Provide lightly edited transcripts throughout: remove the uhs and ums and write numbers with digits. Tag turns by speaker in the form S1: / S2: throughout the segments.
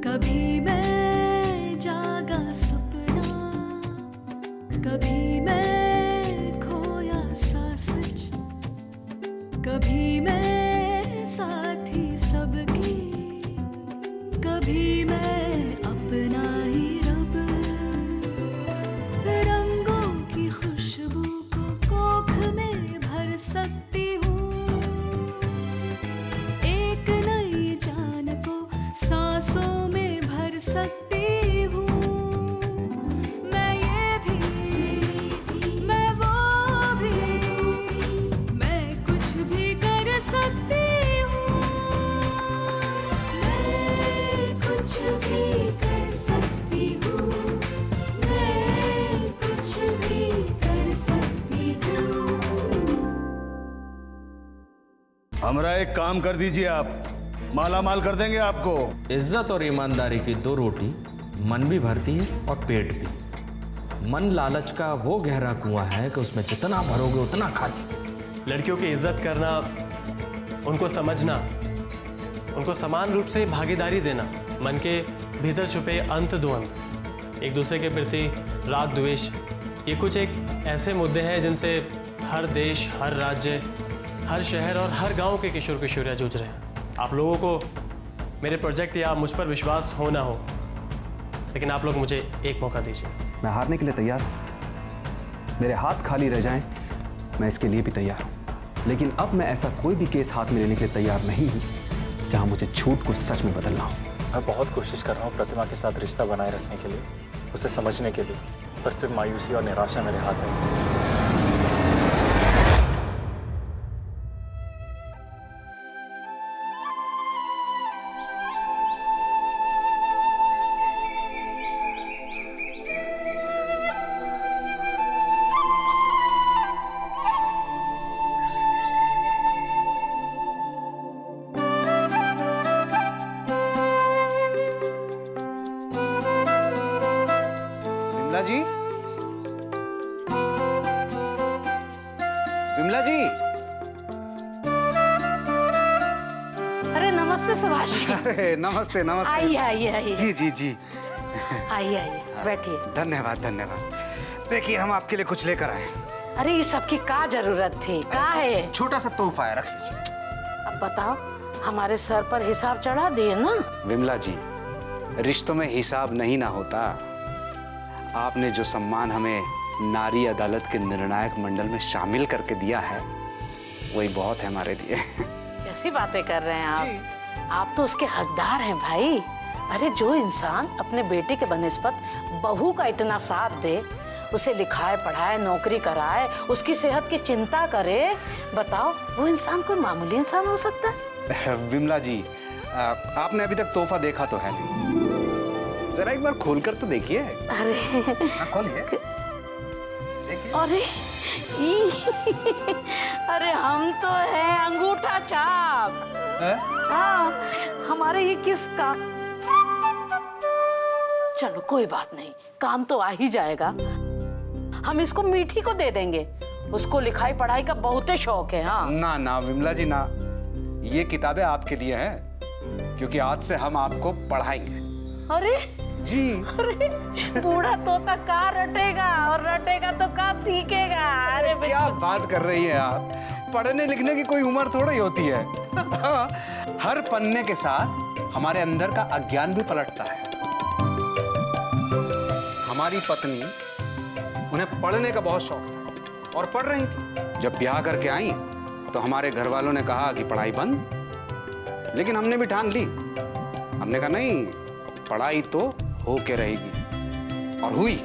S1: कभी मैं जागा सपना, कभी मैं खोया सा सच, कभी मैं साथी सबकी, कभी मैं अपना ही रब। रंगों की खुशबू को कोख में भर सकती हूँ, एक नई जान को सांसों में भर सकती हूँ। मैं ये भी, मैं वो भी, मैं कुछ भी कर सकती हूँ। मैं कुछ भी कर सकती हूँ, मैं कुछ भी कर सकती हूँ।
S2: हमरा एक काम कर दीजिए, आप माला माल कर देंगे आपको।
S3: इज्जत और ईमानदारी की दो रोटी मन भी भरती है और पेट भी। मन लालच का वो गहरा कुआं है कि उसमें जितना भरोगे उतना खाली।
S4: लड़कियों की इज्जत करना, उनको समझना, उनको समान रूप से भागीदारी देना, मन के भीतर छुपे अंत द्वंद, एक दूसरे के प्रति राग द्वेष, ये कुछ एक ऐसे मुद्दे हैं जिनसे हर देश, हर राज्य, हर शहर और हर गांव के किशोर किशोरियाँ जूझ रहे हैं। आप लोगों को मेरे प्रोजेक्ट या मुझ पर विश्वास हो ना हो, लेकिन आप लोग मुझे एक मौका दीजिए।
S5: मैं हारने के लिए तैयार हूँ, मेरे हाथ खाली रह जाएं, मैं इसके लिए भी तैयार हूँ। लेकिन अब मैं ऐसा कोई भी केस हाथ में लेने के लिए तैयार नहीं हूँ जहाँ मुझे झूठ को सच में बदलना हो।
S6: मैं बहुत कोशिश कर रहा हूँ प्रतिमा के साथ रिश्ता बनाए रखने के लिए, उसे समझने के लिए, पर सिर्फ मायूसी और निराशा मेरे हाथ में।
S5: विमला जी, विमला जी।
S7: अरे नमस्ते सुभाष।
S5: अरे नमस्ते नमस्ते।
S7: आइए आइए आइए।
S5: जी जी जी।
S7: आइए आइए बैठिए।
S5: धन्यवाद धन्यवाद। देखिए हम आपके लिए कुछ लेकर आए।
S7: अरे ये सबकी का जरूरत थी, का है?
S5: छोटा सा तोहफा है, रख लीजिए।
S7: अब बताओ, हमारे सर पर हिसाब चढ़ा दिए ना।
S5: विमला जी, रिश्तों में हिसाब नहीं ना होता। आपने जो सम्मान हमें नारी अदालत के निर्णायक मंडल में शामिल करके दिया है, वही बहुत है हमारे लिए।
S7: कैसी बातें कर रहे हैं आप? आप तो उसके हकदार हैं भाई। अरे जो इंसान अपने बेटे के बनिस्बत बहू का इतना साथ दे, उसे लिखाए पढ़ाए, नौकरी कराए, उसकी सेहत की चिंता करे, बताओ वो इंसान कोई मामूली इंसान हो सकता है?
S5: विमला जी, आपने अभी तक तोहफा देखा तो है नहीं, जरा एक बार खोलकर तो देखिए।
S7: अरे
S5: खोलिए।
S7: अरे अरे हम तो है अंगूठा छाप। हाँ, हमारे ये किसका? चलो कोई बात नहीं, काम तो आ ही जाएगा। हम इसको मीठी को दे देंगे, उसको लिखाई पढ़ाई का बहुत शौक है। हाँ
S5: ना ना विमला जी ना, ये किताबें आपके लिए हैं, क्योंकि आज से हम आपको पढ़ाएंगे।
S7: अरे
S5: जी।
S7: अरे बूढ़ा तोता का रटेगा, और रटेगा तो का सीखेगा। अरे
S5: क्या बात कर रही है आप? पढ़ने लिखने की कोई उम्र थोड़ी होती है। हर पन्ने के साथ हमारे अंदर का अज्ञान भी पलटता है। हमारी पत्नी, उन्हें पढ़ने का बहुत शौक था और पढ़ रही थी। जब ब्याह करके आई तो हमारे घर वालों ने कहा कि पढ़ाई बंद, लेकिन हमने भी ठान ली। हमने कहा नहीं, पढ़ाई तो होके रहेगी, और हुई।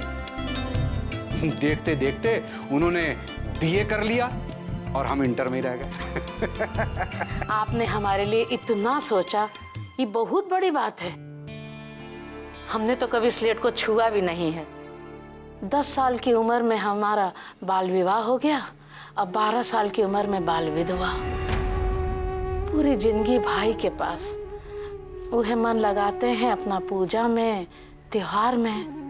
S5: देखते देखते उन्होंने बीए कर लिया और हम इंटर में रह गए।
S7: आपने हमारे लिए इतना सोचा, ये बहुत बड़ी बात है। हमने तो कभी स्लेट को छुआ भी नहीं है। 10 साल की उम्र में हमारा बाल विवाह हो गया, अब 12 साल की उम्र में बाल विधवा। पूरी जिंदगी भाई के पास, उन्हें मन लगाते हैं अपना पूजा में, त्योहार में।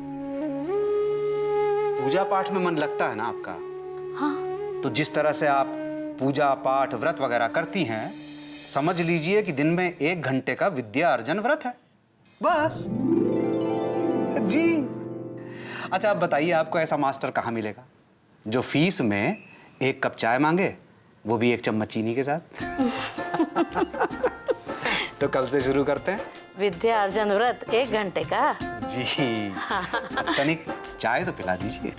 S5: पूजा पाठ में मन लगता है ना आपका?
S7: हाँ।
S5: तो जिस तरह से आप पूजा पाठ व्रत वगैरह करती हैं, समझ लीजिए कि दिन में 1 घंटे का विद्या अर्जन व्रत है। बस जी। अच्छा आप बताइए, आपको ऐसा मास्टर कहाँ मिलेगा जो फीस में 1 कप चाय मांगे, वो भी 1 चम्मच चीनी के साथ। तो कल से शुरू करते हैं
S7: विद्या अर्जन व्रत 1 घंटे का।
S5: जी। तनिक चाय तो पिला दीजिए।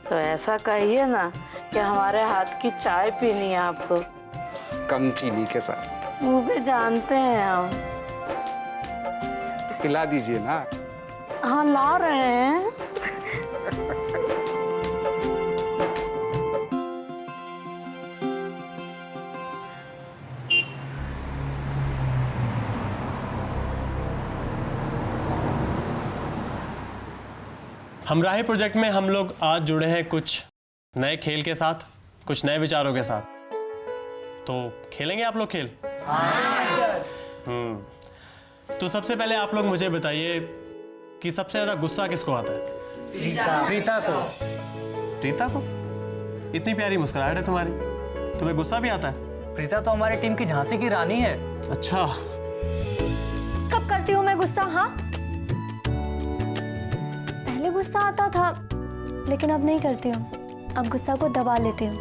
S7: तो ऐसा कहिए ना कि हमारे हाथ की चाय पीनी है आपको।
S5: कम चीनी के साथ।
S7: वो भी जानते हैं हम।
S5: पिला दीजिए ना।
S7: हाँ ला रहे हैं।
S4: हमराही प्रोजेक्ट में हम लोग आज जुड़े हैं कुछ नए खेल के साथ, कुछ नए विचारों के साथ। तो खेलेंगे आप लोग खेल? तो सबसे पहले आप लोग मुझे बताइए कि सबसे ज्यादा गुस्सा किसको आता है?
S6: प्रीता को।
S4: प्रीता को? इतनी प्यारी मुस्कुराहट है तुम्हारी, तुम्हें गुस्सा भी आता है?
S6: प्रीता तो हमारी टीम की झांसी की रानी है।
S4: अच्छा।
S8: कब करती हूँ मैं गुस्सा? हाँ, पहले गुस्सा आता था लेकिन अब नहीं करती हूँ। अब गुस्सा को दबा लेती हूँ।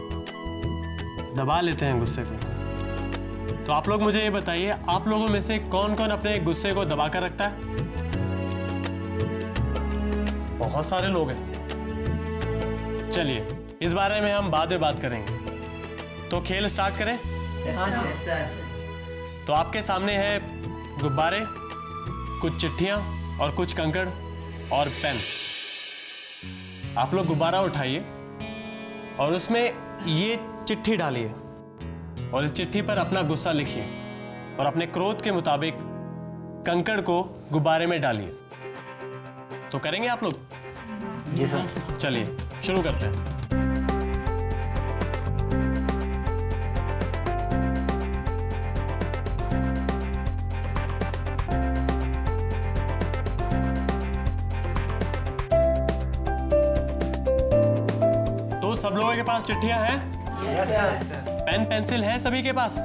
S4: दबा लेते हैं गुस्से को? तो आप लोग मुझे ये बताइए, आप लोगों में से कौन कौन अपने गुस्से को दबा कर रखता है? बहुत सारे लोग हैं। चलिए इस बारे में हम बाद में बात करेंगे। तो खेल स्टार्ट करें? तो आपके सामने है गुब्बारे, कुछ चिट्ठियां और कुछ कंकड़ और पेन। आप लोग गुब्बारा उठाइए और उसमें ये चिट्ठी डालिए और इस चिट्ठी पर अपना गुस्सा लिखिए और अपने क्रोध के मुताबिक कंकड़ को गुब्बारे में डालिए। तो करेंगे आप लोग?
S6: जी सर।
S4: चलिए शुरू करते हैं। तो सब लोगों के पास चिट्ठियां हैं?
S6: Yes sir.
S4: पेन पेंसिल है सभी के पास?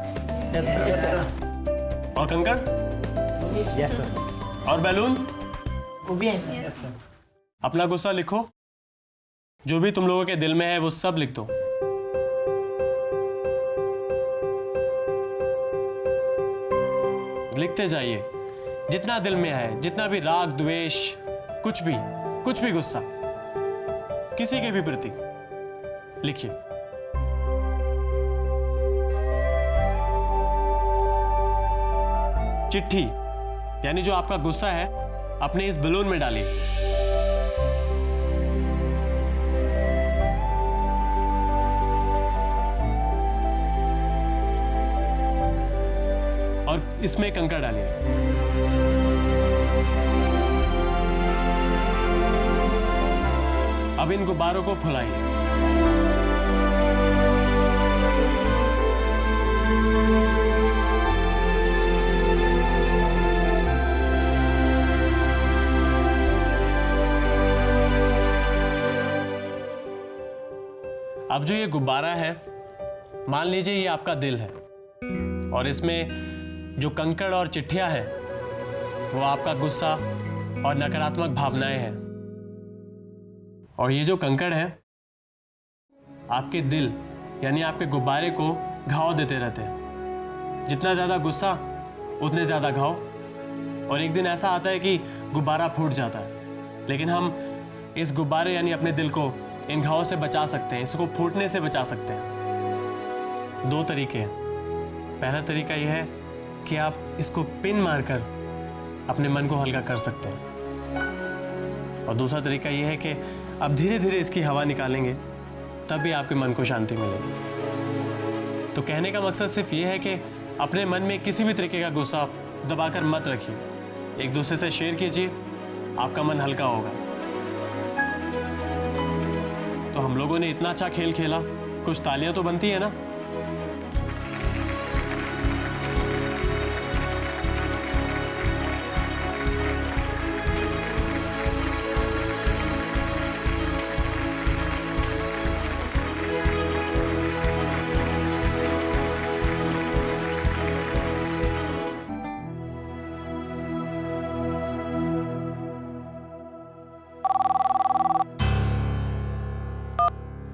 S6: Yes sir.
S4: और कंकड़?
S6: Yes sir.
S4: और बैलून?
S6: वो भी है सर। Yes sir.
S4: अपना गुस्सा लिखो, जो भी तुम लोगों के दिल में है वो सब लिख दो। लिखते जाइए, जितना दिल में है, जितना भी राग द्वेष, कुछ भी गुस्सा किसी के भी प्रति लिखिए। चिट्ठी यानी जो आपका गुस्सा है अपने इस बलून में डालिए। और इसमें कंकड़ डालिए। अब इन गुब्बारों को फुलाइए। अब जो ये गुब्बारा है, मान लीजिए ये आपका दिल है और इसमें जो कंकड़ और चिट्ठियां हैं वो आपका गुस्सा और नकारात्मक भावनाएं हैं। और ये जो कंकड़ है आपके दिल यानी आपके गुब्बारे को घाव देते रहते हैं। जितना ज़्यादा गुस्सा उतने ज़्यादा घाव। और एक दिन ऐसा आता है कि गुब्बारा फूट जाता है, लेकिन हम इस गुब्बारे यानी अपने दिल को इन घावों से बचा सकते हैं, इसको फूटने से बचा सकते हैं। 2 तरीके हैं। पहला तरीका यह है कि आप इसको पिन मारकर अपने मन को हल्का कर सकते हैं। और दूसरा तरीका यह है कि आप धीरे धीरे इसकी हवा निकालेंगे, तब भी आपके मन को शांति मिलेगी। तो कहने का मकसद सिर्फ ये है कि अपने मन में किसी भी तरीके का गुस्सा दबाकर मत रखिए, एक दूसरे से शेयर कीजिए, आपका मन हल्का होगा। तो हम लोगों ने इतना अच्छा खेल खेला, कुछ तालियां तो बनती है ना?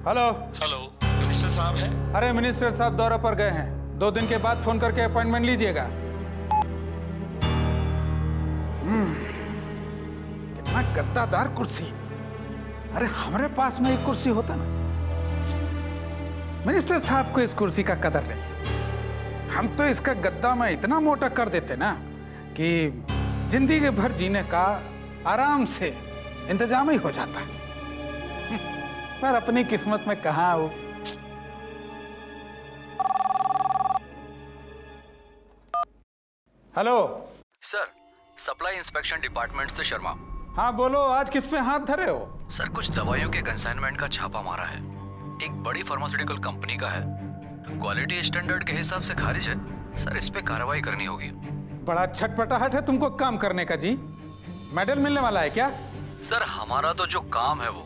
S9: हेलो।
S6: हेलो, मिनिस्टर साहब हैं?
S9: अरे मिनिस्टर साहब दौरे पर गए हैं, 2 दिन के बाद फोन करके अपॉइंटमेंट लीजिएगा। कितना गद्दादार कुर्सी। अरे हमारे पास में एक कुर्सी होता ना। मिनिस्टर साहब को इस कुर्सी का कदर नहीं। हम तो इसका गद्दा में इतना मोटा कर देते ना कि जिंदगी भर जीने का आराम से इंतजाम ही हो जाता है। पर अपनी किस्मत में कहाँ हो। Hello
S10: sir, supply inspection department से शर्मा।
S9: हाँ बोलो, आज किस पे हाथ धरे हो?
S10: सर, कुछ दवाइयों के कंसाइनमेंट का छापा मारा है। एक बड़ी फार्मास्यूटिकल कंपनी का है। क्वालिटी स्टैंडर्ड के हिसाब से खारिज है। सर, इस पे कार्रवाई करनी होगी।
S9: बड़ा छटपटाहट है तुमको काम करने का जी। मेडल मिलने वाला है क्या?
S10: सर, हमारा तो जो काम है वो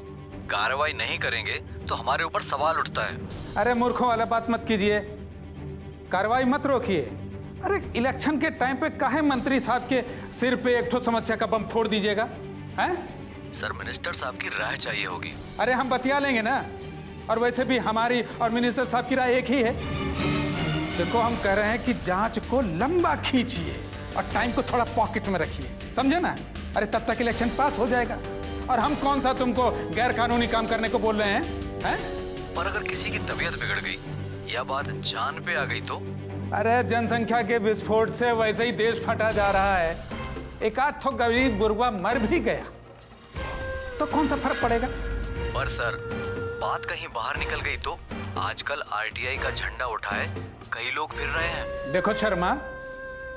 S10: कार्रवाई नहीं करेंगे तो हमारे ऊपर सवाल उठता है।
S9: अरे मूर्खों वाला बात मत कीजिए, कार्रवाई मत रोकिए। अरे इलेक्शन के टाइम पे काहे मंत्री साहब के सिर पे एक ठो समस्या का बम फोड़ दीजिएगा, हैं?
S10: सर, मिनिस्टर साहब की राय चाहिए होगी।
S9: अरे हम बतिया लेंगे ना, और वैसे भी हमारी और मिनिस्टर साहब की राय एक ही है। देखो, हम कह रहे हैं कि जांच को लंबा खींचिए और टाइम को थोड़ा पॉकेट में रखिए, समझे ना? अरे तब तक इलेक्शन पास हो जाएगा। और हम कौन सा तुमको गैर कानूनी काम करने को बोल रहे हैं?
S10: पर अगर किसी की तबीयत बिगड़ गई या बात जान पे आ गई तो?
S9: अरे जनसंख्या के विस्फोट से वैसे ही देश फटा जा रहा है। एक आध तो गरीब गुरबा मर भी गया तो कौन सा फर्क पड़ेगा?
S10: पर सर, बात कहीं बाहर निकल गई तो? आजकल आरटीआई का झंडा उठाए कई लोग फिर रहे हैं।
S9: देखो शर्मा,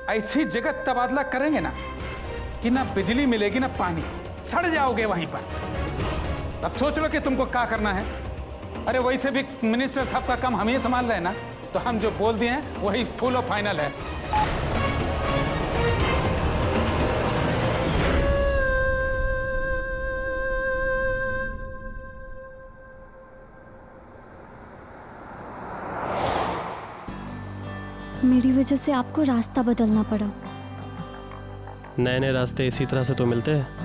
S9: ऐसी जगह तबादला करेंगे ना कि ना बिजली मिलेगी ना पानी, सड़ जाओगे वहीं पर। अब सोच लो कि तुमको क्या करना है। अरे वैसे भी मिनिस्टर साहब का काम हम ही संभाल रहे हैं ना, तो हम जो बोल दिए हैं वही फुल और फाइनल है।
S8: मेरी वजह से आपको रास्ता बदलना पड़ा।
S4: नए नए रास्ते इसी तरह से तो मिलते हैं।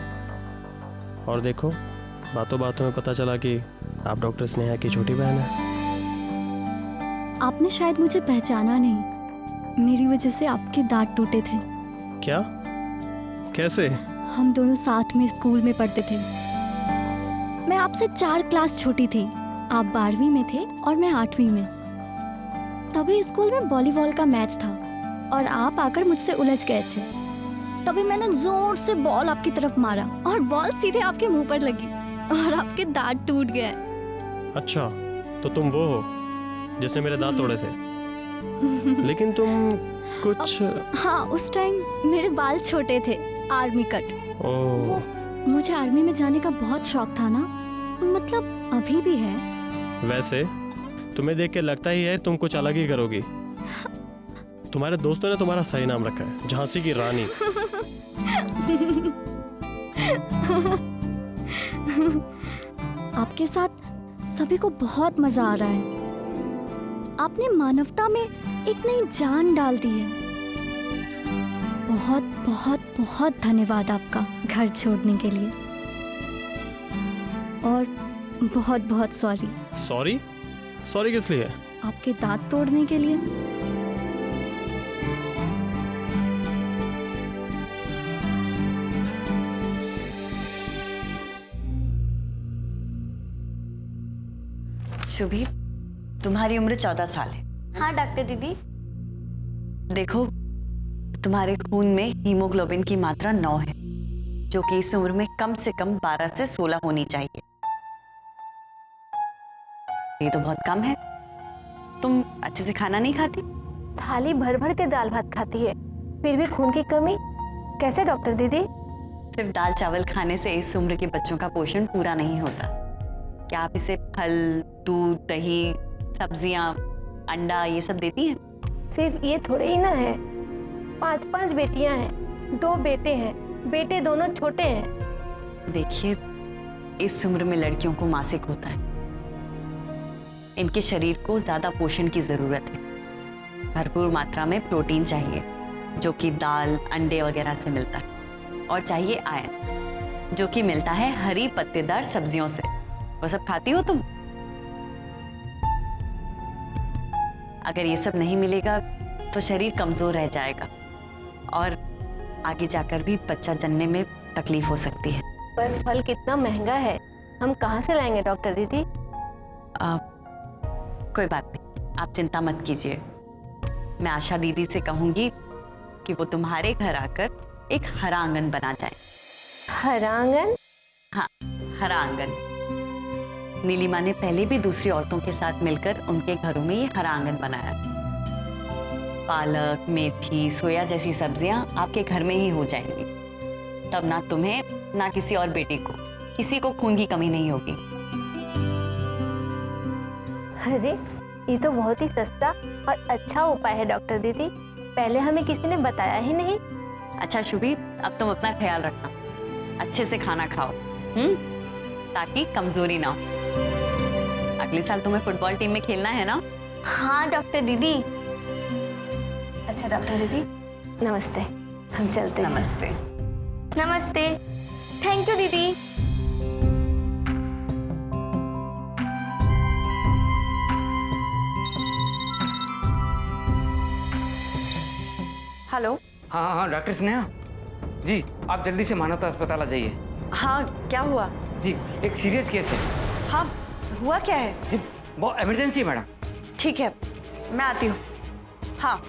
S4: और देखो, बातों बातों में पता चला कि आप डॉक्टर स्नेहा की छोटी बहन है।
S8: आपने शायद मुझे पहचाना नहीं। मेरी वजह से आपके दांत टूटे थे।
S4: क्या? कैसे?
S8: हम दोनों साथ में स्कूल में पढ़ते थे। मैं आपसे 4 क्लास छोटी थी। आप 12वीं में थे और मैं 8वीं में। तभी स्कूल में वॉलीबॉल का मैच था और आप आकर मुझसे उलझ गए थे। तभी मैंने जोर से बॉल आपकी तरफ मारा और बॉल सीधे आपके मुंह पर लगी और आपके दांत टूट गए।
S4: अच्छा, तो तुम वो हो जिसने मेरे दांत तोड़े थे। लेकिन तुम कुछ...
S8: हाँ, उस टाइम मेरे बाल छोटे थे, आर्मी कट।
S4: ओह,
S8: मुझे आर्मी में जाने का बहुत शौक था ना, मतलब अभी भी है।
S4: वैसे तुम्हें देख के लगता ही है तुम कुछ अलग ही करोगी। तुम्हारे दोस्तों ने तुम्हारा सही नाम रखा है, झांसी की रानी।
S8: आपके साथ सभी को बहुत मजा आ रहा है। आपने मानवता में एक नई जान डाल दी है। बहुत बहुत बहुत धन्यवाद आपका घर छोड़ने के लिए। और बहुत बहुत सॉरी।
S4: सॉरी? सॉरी किस लिए?
S8: आपके दांत तोड़ने के लिए।
S11: शुभी, तुम्हारी उम्र 14 साल है।
S8: हाँ डॉक्टर दीदी।
S11: देखो, तुम्हारे खून में हीमोग्लोबिन की मात्रा 9 है, जो कि इस उम्र में कम से कम 12 से 16 होनी चाहिए। ये तो बहुत कम है। तुम अच्छे से खाना नहीं खाती?
S8: थाली भर भर के दाल भात खाती है, फिर भी खून की कमी कैसे डॉक्टर दीदी?
S11: सिर्फ दाल चावल खाने से इस उम्र के बच्चों का पोषण पूरा नहीं होता। क्या आप इसे फल, दूध, दही, सब्जियां, अंडा ये सब देती हैं?
S8: सिर्फ ये थोड़े ही ना है, 5 बेटियां हैं, 2 बेटे हैं, बेटे दोनों छोटे हैं।
S11: देखिए, इस उम्र में लड़कियों को मासिक होता है। इनके शरीर को ज्यादा पोषण की जरूरत है। भरपूर मात्रा में प्रोटीन चाहिए, जो कि दाल, अंडे वगैरह से मिलता है। और चाहिए आयरन, जो कि मिलता है हरी पत्तेदार सब्जियों से। वो सब खाती हो तुम? अगर ये सब नहीं मिलेगा तो शरीर कमज़ोर रह जाएगा और आगे जाकर भी बच्चा जनने में तकलीफ हो सकती है।
S12: पर फल कितना महंगा है, हम कहाँ से लाएंगे डॉक्टर दीदी?
S11: कोई बात नहीं, आप चिंता मत कीजिए। मैं आशा दीदी से कहूँगी कि वो तुम्हारे घर आकर एक हरा आंगन बना जाए।
S12: हरा आंगन?
S11: हाँ, हरा आंगन। नीलिमा ने पहले भी दूसरी औरतों के साथ मिलकर उनके घरों में ये हरा आंगन बनाया। पालक, मेथी, सोया जैसी सब्जियां आपके घर में ही हो जाएंगी। तब ना तुम्हें ना किसी और बेटी को, किसी को खून की कमी नहीं होगी।
S12: अरे ये तो बहुत ही सस्ता और अच्छा उपाय है डॉक्टर दीदी, पहले हमें किसी ने बताया ही नहीं।
S11: अच्छा शुभी, अब तुम अपना ख्याल रखना, अच्छे से खाना खाओ, ताकि कमजोरी ना हो। अगले साल तुम्हें फुटबॉल टीम में खेलना है ना?
S12: हाँ डॉक्टर दीदी। अच्छा डॉक्टर दीदी नमस्ते, हम चलते हैं।
S11: नमस्ते।
S12: नमस्ते, थैंक यू दीदी।
S11: हेलो।
S13: हाँ डॉक्टर स्नेहा जी, आप जल्दी से मानवता अस्पताल आ जाइए।
S11: हाँ क्या हुआ?
S13: जी एक सीरियस केस है।
S11: हाँ हुआ क्या है?
S13: जी बहुत इमरजेंसी है मैडम।
S11: ठीक है मैं आती हूँ। हाँ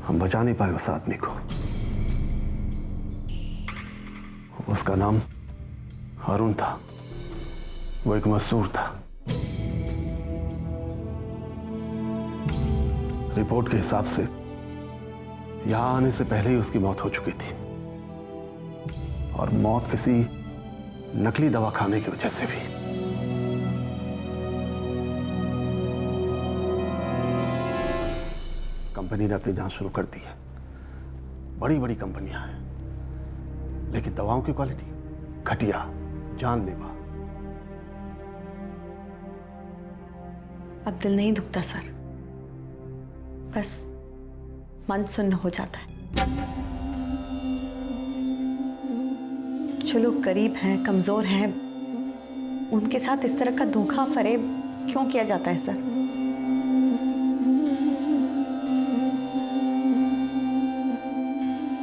S2: हम बचा नहीं पाए उस आदमी को। उसका नाम अरुण था, वो एक मजदूर था। रिपोर्ट के हिसाब से यहां आने से पहले ही उसकी मौत हो चुकी थी, और मौत किसी नकली दवा खाने की वजह से भी। कंपनी ने अपनी जांच शुरू कर दी है। बड़ी बड़ी कंपनियां हैं, लेकिन दवाओं की क्वालिटी घटिया, जानलेवा।
S11: अब दिल नहीं दुखता सर, बस मन सुन्न हो जाता है। जो लोग गरीब हैं, कमजोर हैं, उनके साथ इस तरह का धोखा फरेब क्यों किया जाता है सर?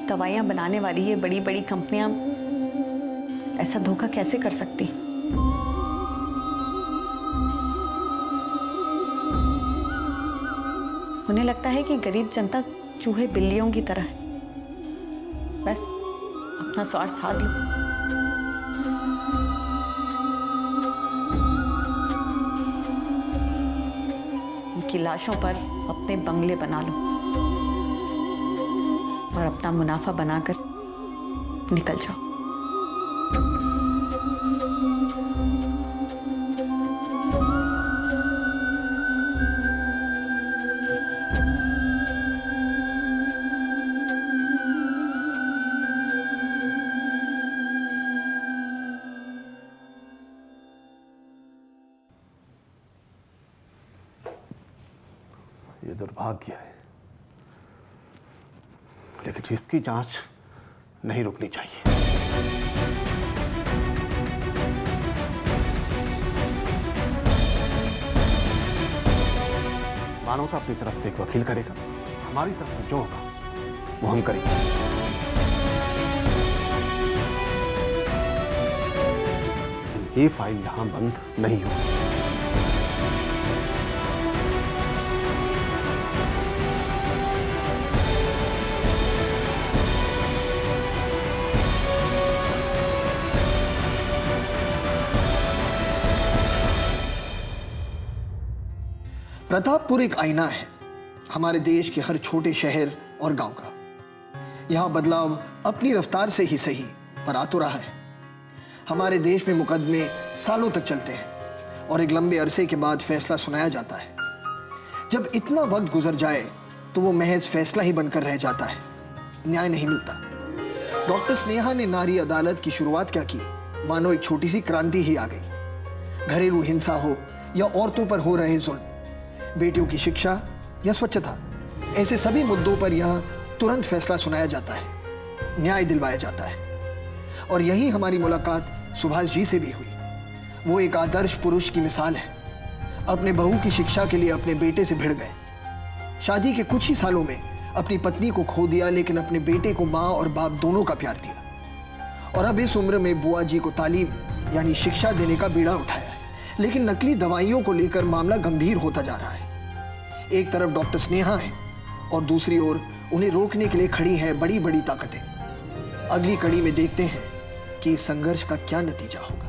S11: दवाइयां बनाने वाली ये बड़ी बड़ी कंपनियां ऐसा धोखा कैसे कर सकती? उन्हें लगता है कि गरीब जनता चूहे बिल्लियों की तरह है, बस अपना स्वार्थ साध लो। उनकी लाशों पर अपने बंगले बना लो और अपना मुनाफा बनाकर निकल जाओ।
S2: ये दुर्भाग्य है, लेकिन इसकी जांच नहीं रुकनी चाहिए। मानवता अपनी तरफ से एक वकील करेगा, हमारी तरफ से जो होगा वो हम करेंगे। लेकिन ये फाइल यहां बंद नहीं होगी।
S14: प्रतापपुर एक आईना है, हमारे देश के हर छोटे शहर और गांव का। यहाँ बदलाव अपनी रफ्तार से ही सही पर आ तो रहा है। हमारे देश में मुकदमे सालों तक चलते हैं और एक लंबे अरसे के बाद फैसला सुनाया जाता है। जब इतना वक्त गुजर जाए तो वो महज फैसला ही बनकर रह जाता है, न्याय नहीं मिलता। डॉक्टर स्नेहा ने नारी अदालत की शुरुआत क्या की, मानो एक छोटी सी क्रांति ही आ गई। घरेलू हिंसा हो या औरतों पर हो रहे जुल्म, बेटियों की शिक्षा या स्वच्छता, ऐसे सभी मुद्दों पर यहाँ तुरंत फैसला सुनाया जाता है, न्याय दिलवाया जाता है। और यही हमारी मुलाकात सुभाष जी से भी हुई। वो एक आदर्श पुरुष की मिसाल है। अपने बहू की शिक्षा के लिए अपने बेटे से भिड़ गए। शादी के कुछ ही सालों में अपनी पत्नी को खो दिया, लेकिन अपने बेटे को माँ और बाप दोनों का प्यार दिया। और अब इस उम्र में बुआ जी को तालीम यानी शिक्षा देने का बीड़ा उठाया है। लेकिन नकली दवाइयों को लेकर मामला गंभीर होता जा रहा है। एक तरफ डॉक्टर स्नेहा है और दूसरी ओर उन्हें रोकने के लिए खड़ी हैं बड़ी बड़ी ताकतें। अगली कड़ी में देखते हैं कि इस संघर्ष का क्या नतीजा होगा।